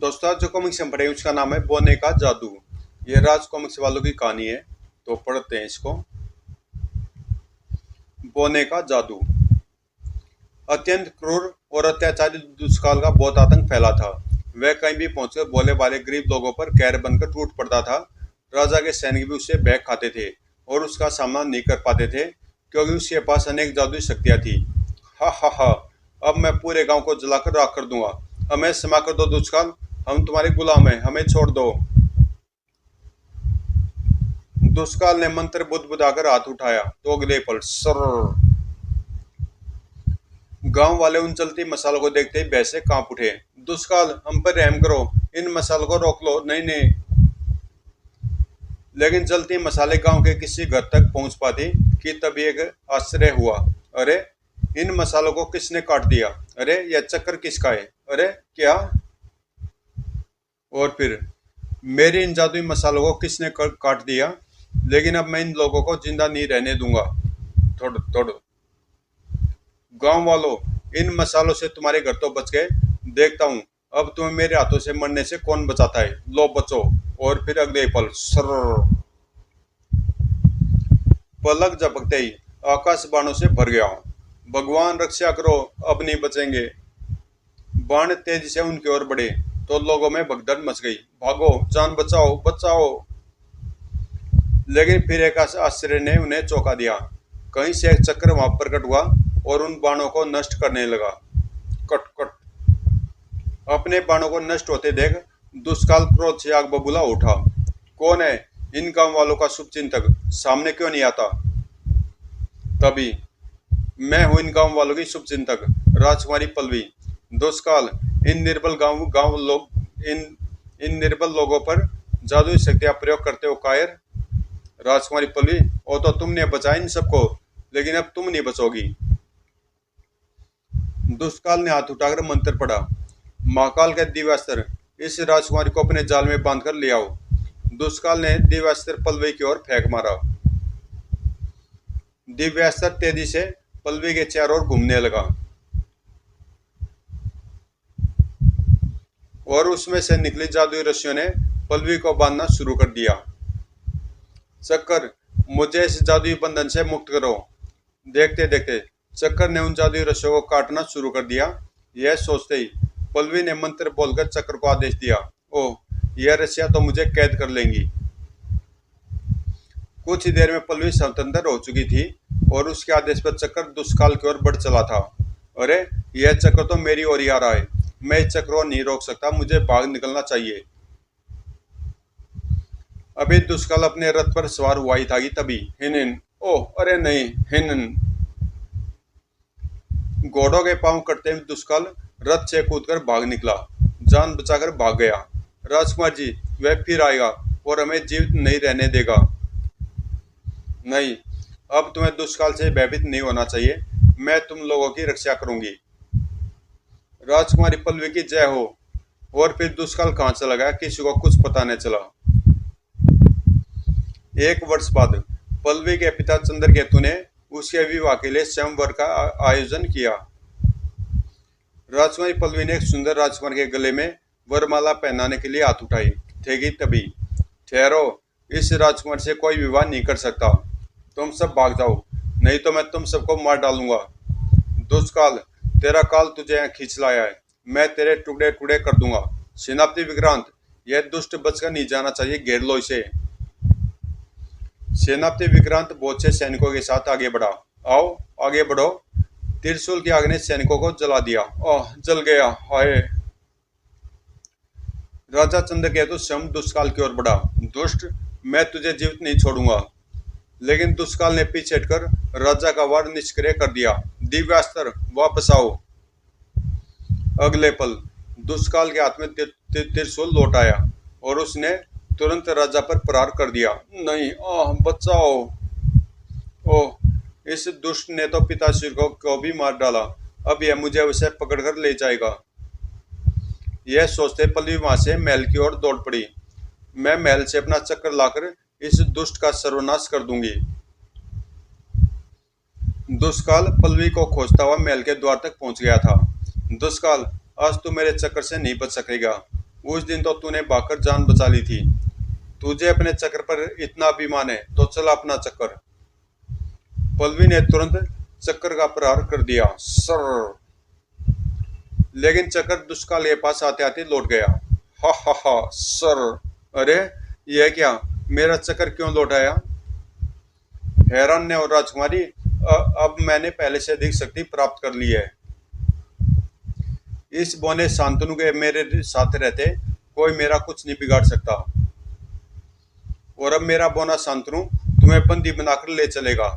दोस्तों आज जो कॉमिक्स हम पढ़े उसका नाम है बोने का जादू। ये राज कॉमिक्स वालों की कहानी है, तो पढ़ते हैं इसको। बोने का जादू। अत्यंत क्रूर और अत्याचारी दुष्काल का बहुत आतंक फैला था। वह कहीं भी पहुंचकर भोले भाले गरीब लोगों पर कहर बनकर टूट पड़ता था। राजा के सैनिक भी उससे बैग खाते थे और उसका सामना नहीं कर पाते थे, क्योंकि उसके पास अनेक जादुई शक्तियां थी। हा हा हा, अब मैं पूरे गांव को जलाकर राख कर दूंगा। हमें क्षमा कर दो दुष्काल, हम तुम्हारे गुलाम हैं, हमें छोड़ दो। दुष्काल ने मंत्र बुदबुदाकर हाथ उठाया तो अगले पल सर गांव वाले उन चलती मसालों को देखते ही वैसे कांप उठे। दुष्काल, हम पर रहम करो, इन मसालों को रोक लो। नहीं नहीं। लेकिन चलती मसाले गांव के किसी घर तक पहुंच पाती कि तभी एक आश्चर्य हुआ। अरे, इन मसालों को किसने काट दिया? अरे, यह चक्कर किसका है? अरे क्या? और फिर मेरे इन जादुई मसालों को किसने काट दिया? लेकिन अब मैं इन लोगों को जिंदा नहीं रहने दूंगा। थोड़ थोड़ गांव वालों, इन मसालों से तुम्हारे घर तो बच गए। देखता हूँ अब तुम्हें मेरे हाथों से मरने से कौन बचाता है। लो बचो। और फिर अगले पल सर पलक झपकते ही आकाश बाणों से भर गया। भगवान रक्षा करो, अब नहीं बचेंगे। बाण तेजी से उनकी ओर बढ़े तो लोगों में भगदड़ मच गई। भागो, जान बचाओ बचाओ। लेकिन फिर एक आश्चर्य ने उन्हें चौंका दिया। कहीं से एक चक्र वहां प्रकट हुआ और उन बाणों को नष्ट करने लगा। Cut cut. अपने बाणों को नष्ट होते देख दुष्काल क्रोध से आग बबूला उठा। कौन है इन गांव वालों का शुभ चिंतक? सामने क्यों नहीं आता? तभी मैं हूं इन गांव वालों की शुभ चिंतक, राजकुमारी पल्लवी। दुष्काल, इन निर्बल गांव गांव लोग इन इन निर्बल लोगों पर जादुई शक्तियां प्रयोग करते हो कायर। राजकुमारी पल्लवी, वो तो तुमने बचाया इन सबको, लेकिन अब तुम नहीं बचोगी। दुष्काल ने हाथ उठाकर मंत्र पढ़ा। महाकाल के दिव्यास्त्र, इस राजकुमारी को अपने जाल में बांधकर ले आओ। दुष्काल ने दिव्यास्त्र पल्लवी की ओर फेंक मारा। दिव्यास्त्र तेजी से पल्लवी के चारों ओर घूमने लगा और उसमें से निकली जादुई रस्सियों ने पल्लवी को बांधना शुरू कर दिया। चक्कर, मुझे इस जादुई बंधन से मुक्त करो। देखते देखते चक्कर ने उन जादुई रस्सियों को काटना शुरू कर दिया। यह सोचते ही पल्लवी ने मंत्र बोलकर चक्र को आदेश दिया। ओह, यह रस्सियां तो मुझे कैद कर लेंगी। कुछ ही देर में पल्लवी स्वतंत्र हो चुकी थी और उसके आदेश पर चक्कर दुष्काल की ओर बढ़ चला था। अरे, यह चक्र तो मेरी ओर ही आ रहा है। मैं इस चक्र को नहीं रोक सकता, मुझे भाग निकलना चाहिए। अभी दुष्काल अपने रथ पर सवार हुआ ही था कि तभी हिन, ओह अरे नहीं, हिन। घोड़ों के पांव कटते हुए दुष्काल रथ से कूदकर भाग निकला। जान बचाकर भाग गया। राजकुमार जी, वह फिर आएगा और हमें जीवित नहीं रहने देगा। नहीं, अब तुम्हें दुष्काल से भयभीत नहीं होना चाहिए। मैं तुम लोगों की रक्षा करूंगी। राजकुमारी पल्लवी की जय हो। और फिर दुष्काल कहाँ चला गया, किसी को कुछ पता नहीं चला। एक वर्ष बाद पल्लवी के पिता चंद्रकेतु ने उसके विवाह के लिए स्वयंवर का आयोजन किया। राजकुमारी पल्लवी ने एक सुंदर राजकुमार के गले में वरमाला पहनाने के लिए हाथ उठाई थे कि तभी ठहरो, इस राजकुमार से कोई विवाह नहीं कर सकता। तुम सब भाग जाओ, नहीं तो मैं तुम सबको मार डालूंगा। दुष्काल, तेरा काल तुझे यहाँ खींच लाया है। मैं तेरे टुकड़े टुकड़े कर दूंगा। सेनापति विक्रांत, यह दुष्ट बचकर नहीं जाना चाहिए, घेर लो इसे। सेनापति विक्रांत बहुत से सैनिकों के साथ आगे बढ़ा। आओ आगे बढ़ो। त्रिशूल की आग ने सैनिकों को जला दिया। ओह, जल गया, हाय। राजा चंद्रकेतु स्वयं दुष्काल की ओर बढ़ा। दुष्ट, मैं तुझे जीवित नहीं छोड़ूंगा। लेकिन दुष्काल ने पीछे हटकर राजा का वार निष्क्रिय कर दिया। दिव्यास्त्र, वापस आओ। अगले पल दुष्काल के हाथ में त्रिशूल लौट आया और उसने तुरंत राजा पर प्रहार कर दिया। नहीं, आह, बचाओ। ओह, इस दुष्ट ने तो पिताश्री को भी मार डाला। अब यह मुझे उसे पकड़कर ले जाएगा। यह सोचते पल्लवी वहां से महल की ओर दौड़ पड़ी। मैं महल से अपना चक्कर लाकर इस दुष्ट का सर्वनाश कर दूंगी। दुष्काल पल्लवी को खोजता हुआ महल के द्वार तक पहुंच गया था। दुष्काल, आज तू मेरे चक्कर से नहीं बच सकेगा। उस दिन तो तूने भागकर जान बचा ली थी। तुझे अपने चक्र पर इतना अभिमान है तो चला अपना चक्कर। पल्लवी ने तुरंत चक्कर का प्रहार कर दिया, सर। लेकिन चक्कर दुष्काल के पास आते आते लौट गया। हा सर। अरे यह क्या, मेरा चक्कर क्यों लौट आया? हैरान ने और राजकुमारी, अब मैंने पहले से अधिक शक्ति प्राप्त कर ली है। इस बौने शांतनु के मेरे साथ रहते कोई मेरा कुछ नहीं बिगाड़ सकता। और अब मेरा बौना शांतनु तुम्हें बंदी बनाकर ले चलेगा।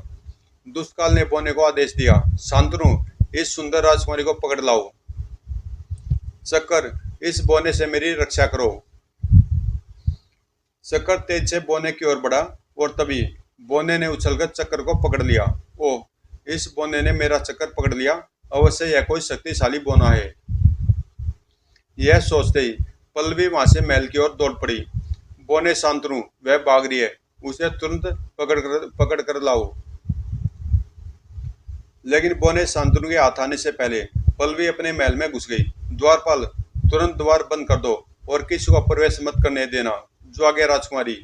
दुष्काल ने बौने को आदेश दिया, शांतनु इस सुंदर राजकुमारी को पकड़ लाओ। चक्कर, इस बौने से मेरी रक्षा करो। चक्कर तेज से बौने की ओर बढ़ा और तभी बौने ने उछलकर चक्कर को पकड़ लिया। ओह, इस बौने ने मेरा चक्कर पकड़ लिया, अवश्य यह कोई शक्तिशाली बौना है। यह सोचते ही पल्लवी वहां से महल की ओर दौड़ पड़ी। बौने शांतनु, वह भाग रही है, उसे तुरंत पकड़ कर लाओ। लेकिन बौने शांतनु के हाथ आने से पहले पल्लवी अपने महल में घुस गई। द्वारपाल, तुरंत द्वार बंद कर दो और किसी को प्रवेश मत करने देना। जो आगे राजकुमारी।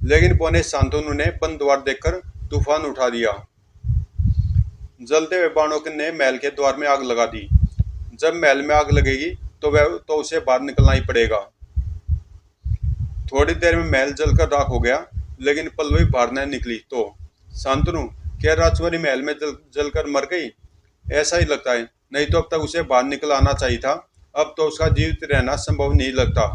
लेकिन बौने शांतनु ने बंद द्वार देखकर तूफान उठा दिया। जलते हुए बाणों ने महल के द्वार में आग लगा दी। जब महल में आग लगेगी तो उसे बाहर निकलना ही पड़ेगा। थोड़ी देर में महल जलकर राख हो गया, लेकिन पल्लवी बाहर न निकली तो शांतनु, क्या राजकुमारी महल में जलकर मर गई? ऐसा ही लगता है, नहीं तो अब तक उसे बाहर निकल आना चाहिए था। अब तो उसका जीवित रहना संभव नहीं लगता।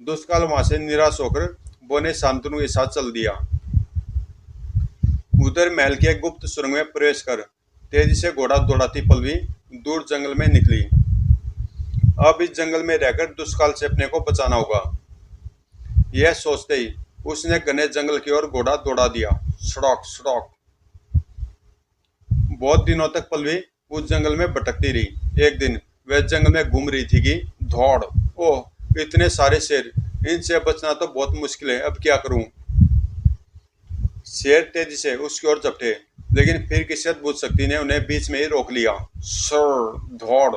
दुष्काल वहां से निराश होकर बौने शांतनु के साथ चल दिया। उधर महल के गुप्त सुरंग में प्रवेश कर तेजी से घोड़ा दौड़ाती पल्लवी दूर जंगल में निकली। अब इस जंगल में रहकर दुष्काल से अपने को बचाना होगा। यह सोचते ही उसने घने जंगल की ओर घोड़ा दौड़ा दिया। सड़क सड़क। बहुत दिनों तक पल्लवी उस जंगल में भटकती रही। एक दिन वह जंगल में घूम रही थी कि दौड़, ओह, इतने सारे शेर, इनसे बचना तो बहुत मुश्किल है, अब क्या करूं? शेर तेजी से उसकी ओर झपटे, लेकिन फिर किसी अद्भुत शक्ति ने उन्हें बीच में ही रोक लिया। सर, दौड़।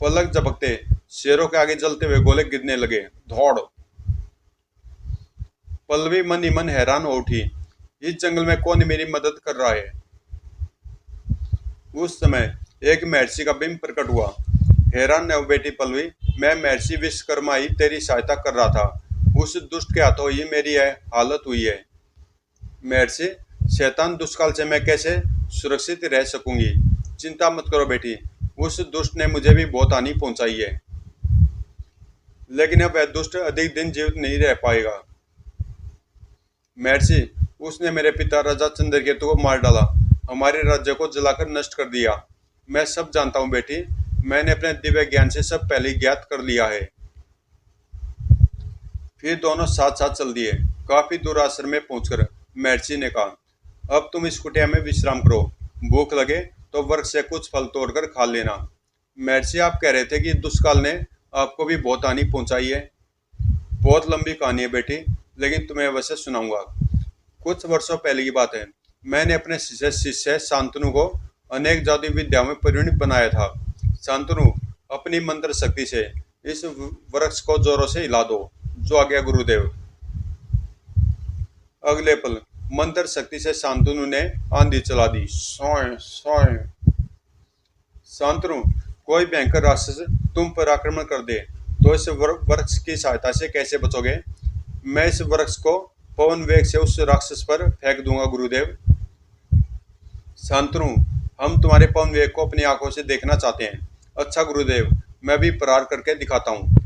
पलक झपकते शेरों के आगे जलते हुए गोले गिरने लगे। दौड़। पल्लवी मन ही मन हैरान हो उठी। इस जंगल में कौन मेरी मदद कर रहा है? उस समय एक महर्षि का बिंब प्रकट हुआ। हैरान न हो बेटी पल्लवी, मैं महर्षि विश्वकर्मा ही तेरी सहायता कर रहा था। उस दुष्ट के हाथों ही मेरी यह हालत हुई है। महर्षि, शैतान दुष्काल से मैं कैसे सुरक्षित रह सकूंगी? चिंता मत करो बेटी, उस दुष्ट ने मुझे भी बहुत हानि पहुंचाई है, लेकिन अब वह दुष्ट अधिक दिन जीवित नहीं रह पाएगा। महर्षि, उसने मेरे पिता राजा चंद्रकेतु को मार डाला, हमारे राज्य को जलाकर नष्ट कर दिया। मैं सब जानता हूँ बेटी, मैंने अपने दिव्य ज्ञान से सब पहले ज्ञात कर लिया है। फिर दोनों साथ साथ चल दिए। काफी दूर आश्रम में पहुंचकर महर्षि ने कहा, अब तुम इस कुटिया में विश्राम करो, भूख लगे तो वृक्ष से कुछ फल तोड़कर खा लेना। महर्षि, आप कह रहे थे कि दुष्काल ने आपको भी बहुत हानि पहुंचाई है। बहुत लंबी कहानी है बेटी, लेकिन तुम्हें अवश्य सुनाऊंगा। कुछ वर्षों पहले की बात है। मैंने अपने शिष्य शांतनु को अनेक जादुई विद्याओं में परिणित बनाया था। शांतनु, अपनी मंत्र शक्ति से इस वृक्ष को जोरों से हिला दो। जो आ गया गुरुदेव। अगले पल मंत्र शक्ति से शांतनु ने आंधी चला दी। सोए सोए। शांतनु, कोई भयंकर राक्षस तुम पर आक्रमण कर दे तो इस वृक्ष की सहायता से कैसे बचोगे? मैं इस वृक्ष को पवन वेग से उस राक्षस पर फेंक दूंगा गुरुदेव। शांतनु, हम तुम्हारे पवन वेग को अपनी आंखों से देखना चाहते हैं। अच्छा गुरुदेव, मैं भी प्रहार करके दिखाता हूँ।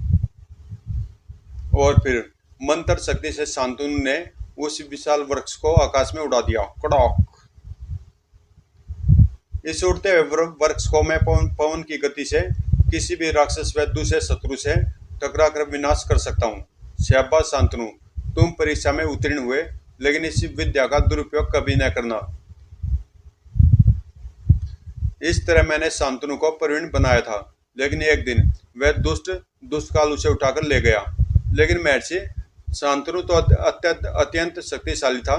और फिर मंत्र शक्ति से शांतनु ने उस विशाल वृक्ष को आकाश में उड़ा दिया। कड़ाक। इस उड़ते हुए वृक्ष को मैं पवन की गति से किसी भी राक्षस व दूसरे शत्रु से टकरा कर विनाश कर सकता हूँ। शाबाश शांतनु, तुम परीक्षा में उत्तीर्ण हुए, लेकिन इस विद्या का दुरुपयोग कभी न करना। इस तरह मैंने शांतनु को प्रवीण बनाया था, लेकिन एक दिन वह दुष्काल उसे उठाकर ले गया। लेकिन महर्षि, शांतनु तो अत्यंत शक्तिशाली था,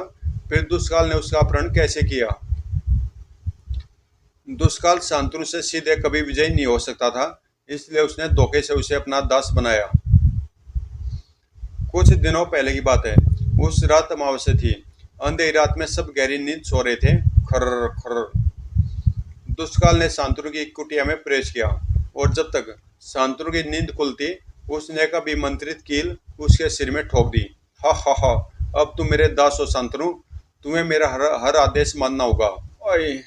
फिर दुष्काल ने उसका अपहरण कैसे किया? दुष्काल शांतनु से सीधे कभी विजयी नहीं हो सकता था, इसलिए उसने धोखे से उसे अपना दास बनाया। कुछ दिनों पहले की बात है। उस रात अमावस्या थी। अंधेरी रात में सब गहरी नींद सो रहे थे। खर्र खर्र। दुष्काल ने शांतनु की कुटिया में प्रवेश किया और जब तक शांतनु की नींद खुलती, उसने एक अभिमंत्रित कील उसके सिर में ठोक दी। हा हा हा, अब तुम मेरे दास हो शांतनु, तुम्हें मेरा हर आदेश मानना होगा। ओए!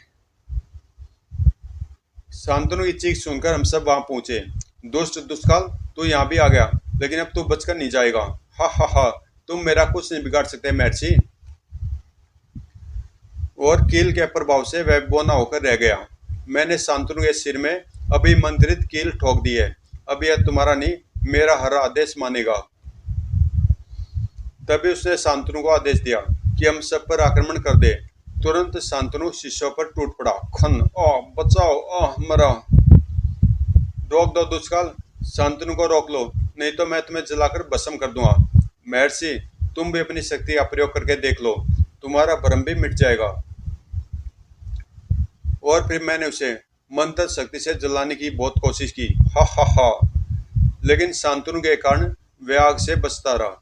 शांतनु की चीख सुनकर हम सब वहां पहुंचे। दुष्ट दुष्काल, तू यहाँ भी आ गया, लेकिन अब तू बचकर नहीं जाएगा। हा हा हा, तुम मेरा कुछ नहीं बिगाड़ सकते महर्षि। और कील के प्रभाव से वह बौना होकर रह गया। मैंने शांतनु के सिर में अभिमंत्रित कील ठोक दी है। अब यह तुम्हारा नहीं, मेरा हर आदेश मानेगा। तभी उसने शांतनु को आदेश दिया कि हम सब पर आक्रमण कर दे। तुरंत शांतनु शिष्यों पर टूट पड़ा। खन, बचाओ, मरा। रोक दो दुष्काल, शांतनु को रोक लो, नहीं तो मैं तुम्हें जलाकर भस्म कर दूंगा। महर्षि, तुम भी अपनी शक्ति का प्रयोग करके देख लो, तुम्हारा भ्रम भी मिट जाएगा। और फिर मैंने उसे मंत्र शक्ति से जलाने की बहुत कोशिश की। हा हा हा, लेकिन शांतनु के कारण वह आग से बचता रहा।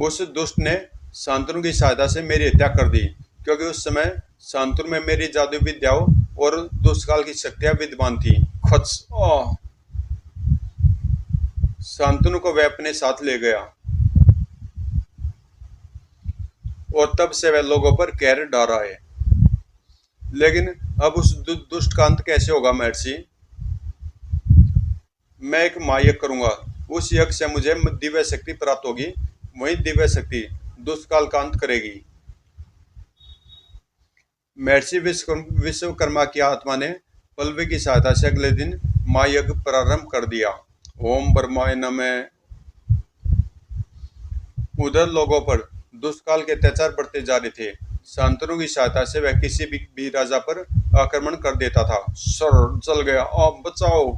उस दुष्ट ने शांतनु की सहायता से मेरी हत्या कर दी, क्योंकि उस समय शांतनु में मेरी जादू विद्याओं और दुष्काल की शक्तियां विद्यमान थी। खच! शांतनु को वह अपने साथ ले गया और तब से वह लोगों पर कहर ढा रहा है। लेकिन अब उस दुष्ट का अंत कैसे होगा महर्षि? मैं एक महायज्ञ करूंगा। उस यज्ञ से मुझे दिव्य शक्ति प्राप्त होगी। वही दिव्य शक्ति दुष्काल का अंत करेगी। महर्षि विश्वकर्मा की आत्मा ने पल्लवी की सहायता से अगले दिन महायज्ञ प्रारंभ कर दिया। ओम ब्रह्माय नमः। उधर लोगों पर दुष्काल के अत्याचार बढ़ते जा रहे थे। शांतनु की सहायता से वह किसी भी राजा पर आक्रमण कर देता था। सर जल गया, आप बचाओ।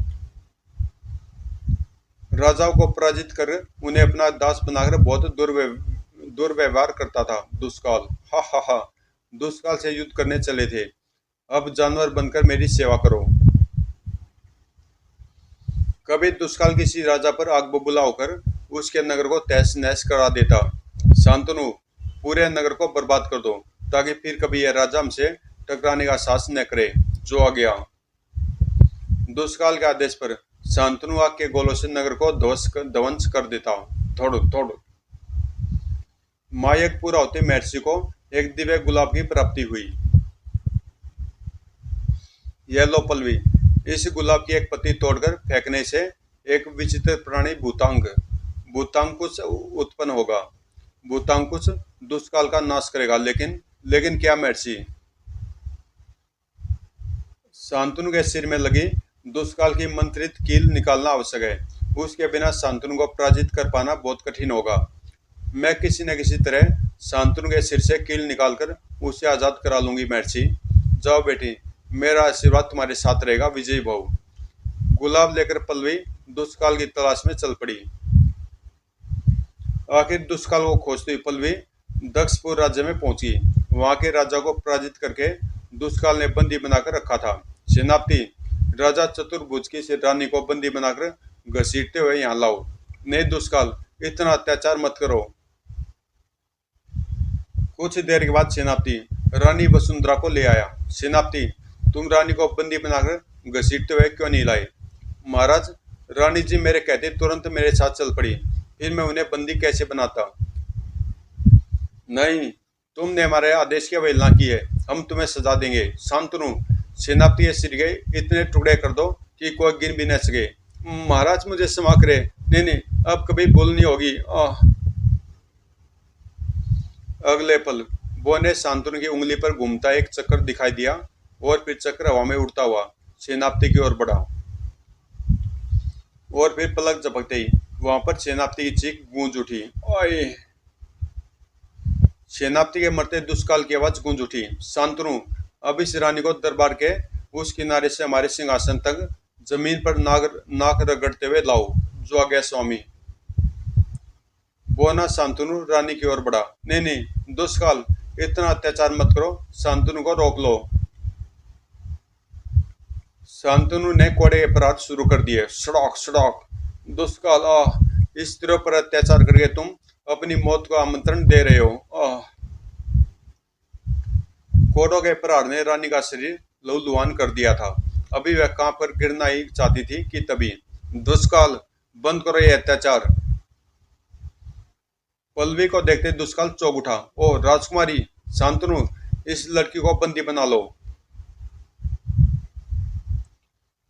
राजाओं को पराजित कर उन्हें अपना दास बनाकर बहुत दुर्व्यवहार करता था दुष्काल। हा हा हा, दुष्काल से युद्ध करने चले थे, अब जानवर बनकर मेरी सेवा करो। कभी दुष्काल किसी राजा पर आग बबूला होकर उसके नगर को तहस नहस करा देता। शांतनु, पूरे नगर को बर्बाद कर दो, ताकि फिर कभी यह राजा हमसे टकराने का साहस न करे। जो आ गया। दुष्काल के आदेश पर शांतनु आग के गोलों से नगर को ध्वंस कर देता। थोड़ थोड़। महायज्ञ पूरा होते महर्षि को एक दिव्य गुलाब की प्राप्ति हुई। यह लो पल्लवी, इस गुलाब की एक पत्ती तोड़कर फेंकने से एक विचित्र प्राणी भूतांकुश उत्पन्न होगा। भूतांकुश दुष्काल का नाश करेगा। लेकिन क्या महर्षि? शांतनु के सिर में लगी दुष्काल की मंत्रित कील निकालना आवश्यक है। उसके बिना शांतनु को पराजित कर पाना बहुत कठिन होगा। मैं किसी न किसी तरह शांतनु के सिर से कील निकालकर उसे आजाद करा लूंगी महर्षि। जाओ बेटी, मेरा आशीर्वाद तुम्हारे साथ रहेगा। विजयी भव। गुलाब लेकर पल्लवी दुष्काल की तलाश में चल पड़ी। आखिर दुष्काल को खोजती हुई पल्लवी दक्षपुर राज्य में पहुंची। वहां के राजा को पराजित करके दुष्काल ने बंदी बनाकर रखा था। सेनापति, राजा चतुर्भुज की रानी को बंदी बनाकर घसीटते हुए यहाँ लाओ। नहीं दुष्काल, इतना अत्याचार मत करो। कुछ देर के बाद सेनापति रानी वसुंधरा को ले आया। सेनापति, तुम रानी को बंदी बनाकर घसीटते हुए क्यों नहीं लाए? महाराज, रानी जी मेरे कहते तुरंत मेरे साथ चल पड़ी, फिर मैं उन्हें बंदी कैसे बनाता? नहीं, तुमने हमारे आदेश की अवहेलना की है, हम तुम्हें सजा देंगे। शांतनु, सेनापति सिर गए इतने टुकड़े कर दो कि कोई गिन भी न सके। महाराज मुझे क्षमा करे। नहीं, अब कभी भूल नहीं होगी। अगले पल वो ने शांतनु की उंगली पर घूमता एक चक्कर दिखाई दिया और फिर चक्र हवा में उड़ता हुआ सेनापति की ओर बढ़ा। और फिर पलक झपकते ही वहां पर सेनापति की चीख गूंज उठी। ओए! सेनापति के मरते दुष्काल की आवाज गूंज उठी। शांतनु, अब इस रानी को दरबार के उस किनारे से हमारे सिंहासन तक जमीन पर नाक रगड़ते हुए लाओ। जो आ गया स्वामी। बोना शांतनु रानी की ओर बढ़ा। नहीं, दुष्काल, इतना अत्याचार मत करो, शांतनु को रोक लो। शांतनु ने कोड़े अपराध शुरू कर दिए। सड़क सड़क दुष्काल इस स्त्रियों पर अत्याचार करके तुम अपनी मौत को आमंत्रण दे रहे हो। कोड़ों के प्रहार ने रानी का शरीर लहूलुहान कर दिया था। अभी वह कहां पर गिरना ही चाहती थी कि तभी दुष्काल बंद करो ये अत्याचार। पल्लवी को देखते दुष्काल चौंक उठा। ओ राजकुमारी शांतनु, इस लड़की को बंदी बना लो।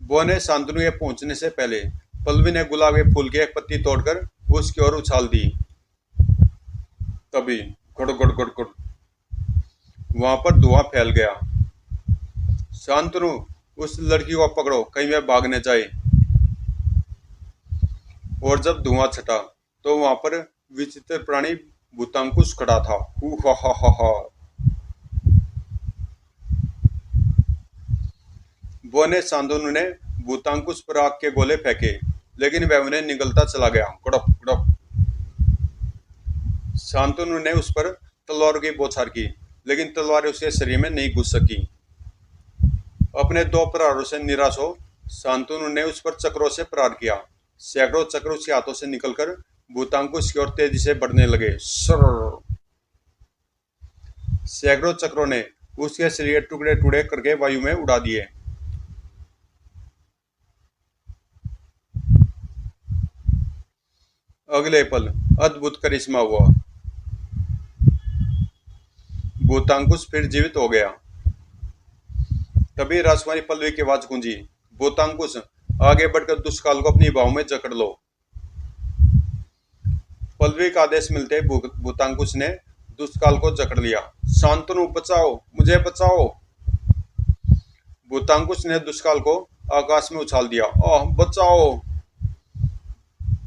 वो ने शांतनु के पहुंचने से पहले पल्लवी ने गुलाब के फूल की एक पत्ती तोड़कर उसकी ओर उछाल दी। तभी गड़ गड़ गड़ गड़ वहां पर धुआं फैल गया। शांतनु, उस लड़की को पकड़ो, कहीं वह भागने जाए। और जब धुआं छटा तो वहां पर विचित्र प्राणी भूतांकुश खड़ा था। हु हा हा हा हा। वो ने शांतनु ने भूतांकुश पर आग के गोले फेंके, लेकिन वह उन्हें निगलता चला गया। गड़प गड़प। शांतनु ने उस पर तलवार की बौछार की, लेकिन तलवार उसके शरीर में नहीं घुस सकी। अपने दो प्रहारों से निराश हो शांतनु ने उस पर चक्रों से प्रहार किया। सैकड़ों चक्र उसके हाथों से निकलकर भूतांकुश की ओर तेजी से बढ़ने लगे। सैकड़ों चक्रों ने उसके शरीर टुकड़े टुकड़े करके वायु में उड़ा दिए। अगले पल अद्भुत करिश्मा हुआ। भूतांकुश फिर जीवित हो गया। तभी राजकुमारी पल्लवी की आवाज गूंजी। भूतांकुश, आगे बढ़कर दुष्काल को अपनी बाहों में जकड़ लो। पल्लवी का आदेश मिलते ही भूतांकुश ने दुष्काल को जकड़ लिया। शांतनु, बचाओ, मुझे बचाओ। भूतांकुश ने दुष्काल को आकाश में उछाल दिया। बचाओ,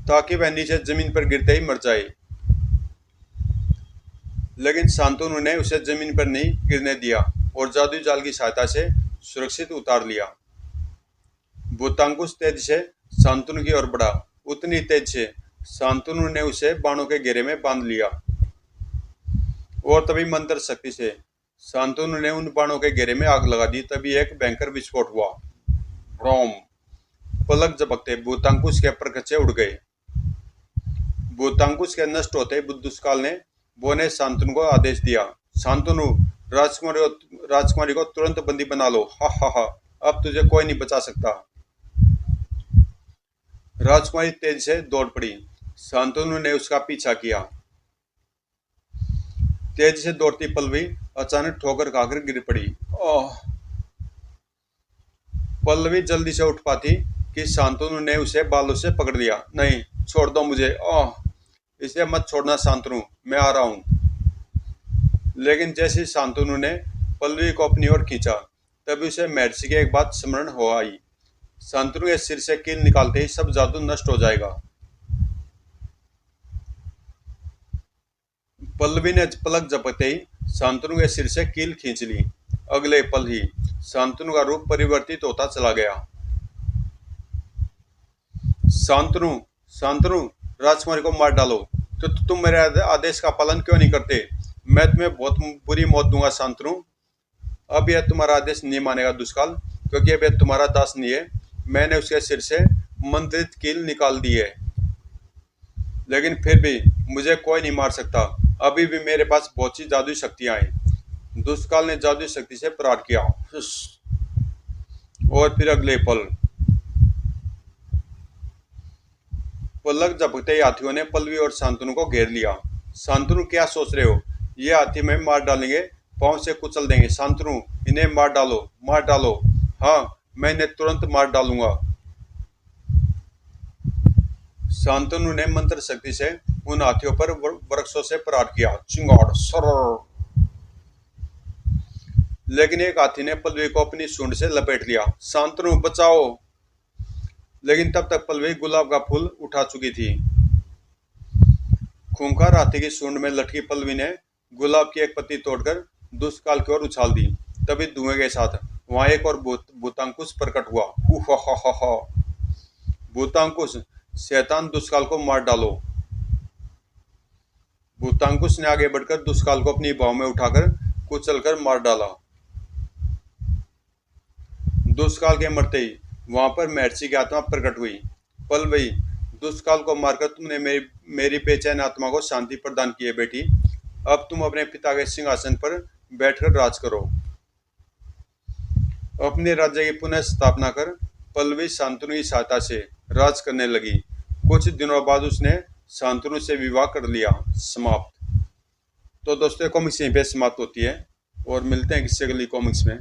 ताकि वह नीचे जमीन पर गिरते ही मर जाए। लेकिन शांतनु ने उसे जमीन पर नहीं गिरने दिया और जादुई जाल की सहायता से सुरक्षित उतार लिया। भूतांकुश तेज से शांतनु की ओर बढ़ा। उतनी तेज से शांतनु ने उसे बाणों के घेरे में बांध लिया। और तभी मंत्र शक्ति से शांतनु ने उन बाणों के घेरे में आग लगा दी। तभी एक भयंकर विस्फोट हुआ। ब्रोम। पलक झपकते भूतांकुश के परखच्चे उड़ गए। भूतांकुश के नष्ट होते दुष्काल ने वो ने शांतनु को आदेश दिया। शांतनु, राजकुमारी को तुरंत बंदी बना लो। हा हा हा, अब तुझे कोई नहीं बचा सकता। राजकुमारी तेज से दौड़ पड़ी। शांतनु ने उसका पीछा किया। तेज से दौड़ती पल्लवी अचानक ठोकर खाकर गिर पड़ी। पल्लवी जल्दी से उठ पाती कि शांतनु ने उसे बालों से पकड़ लिया। नहीं, छोड़ दो मुझे। इसे मत छोड़ना शांतनु, मैं आ रहा हूं। लेकिन जैसे शांतनु ने पल्लवी को अपनी ओर खींचा, तभी उसे महर्षि की एक बात स्मरण हो आई। शांतनु के सिर से कील निकालते ही सब जादू नष्ट हो जाएगा। पल्लवी ने पलक झपकते ही शांतनु के सिर से कील खींच ली। अगले पल ही शांतनु का रूप परिवर्तित होता चला गया। शांतनु, शांतनु, राजकुमारी को मार डालो। तो तुम मेरे आदेश का पालन क्यों नहीं करते? मैं तुम्हें बहुत बुरी मौत दूंगा शांतनु। अब यह तुम्हारा आदेश नहीं मानेगा दुष्काल, क्योंकि अब यह तुम्हारा दास नहीं है। मैंने उसके सिर से मंत्रित कील निकाल दी है, लेकिन फिर भी मुझे कोई नहीं मार सकता। अभी भी मेरे पास बहुत सी जादुई शक्तियां हैं। दुष्काल ने जादुई शक्ति से प्रहार किया। और फिर अगले पल पलक झपकते ही हाथियों ने पल्लवी और शांतनु को घेर लिया। शांतनु, क्या सोच रहे हो? ये हाथी में मार डालेंगे, पांव से कुचल देंगे। शांतनु, इन्हें मार डालो, मार डालो। हाँ, मैं इन्हें तुरंत मार डालूंगा। शांतनु ने मंत्र शक्ति से उन हाथियों पर वृक्षों से प्रहार किया। चिंगाड़ सरर। लेकिन एक हाथी ने पल्लवी को अपनी सूंड से लपेट लिया। शांतनु, बचाओ। लेकिन तब तक पल्लवी गुलाब का फूल उठा चुकी थी। खूंखार हाथी की सूंड में लटकी पल्लवी ने गुलाब की एक पत्ती तोड़कर दुष्काल की ओर उछाल दी। तभी धुएं के साथ वहां एक और भूतांकुश प्रकट हुआ। भूतांकुश, शैतान, दुष्काल को मार डालो। भूतांकुश ने आगे बढ़कर दुष्काल को अपनी बाहों में उठाकर कुचलकर मार डाला। दुष्काल के मरते ही वहां पर महर्षि की आत्मा प्रकट हुई। पल्लवी, दुष्काल को मारकर तुमने मेरी बेचैन आत्मा को शांति प्रदान की है बेटी। अब तुम अपने पिता के सिंहासन पर बैठकर राज करो। अपने राज्य की पुनः स्थापना कर पल्लवी शांतनु की सहायता से राज करने लगी। कुछ दिनों बाद उसने शांतनु से विवाह कर लिया। समाप्त। तो दोस्तों, कॉमिक्स यहीं पे समाप्त होती है और मिलते हैं किसी अगली कॉमिक्स में।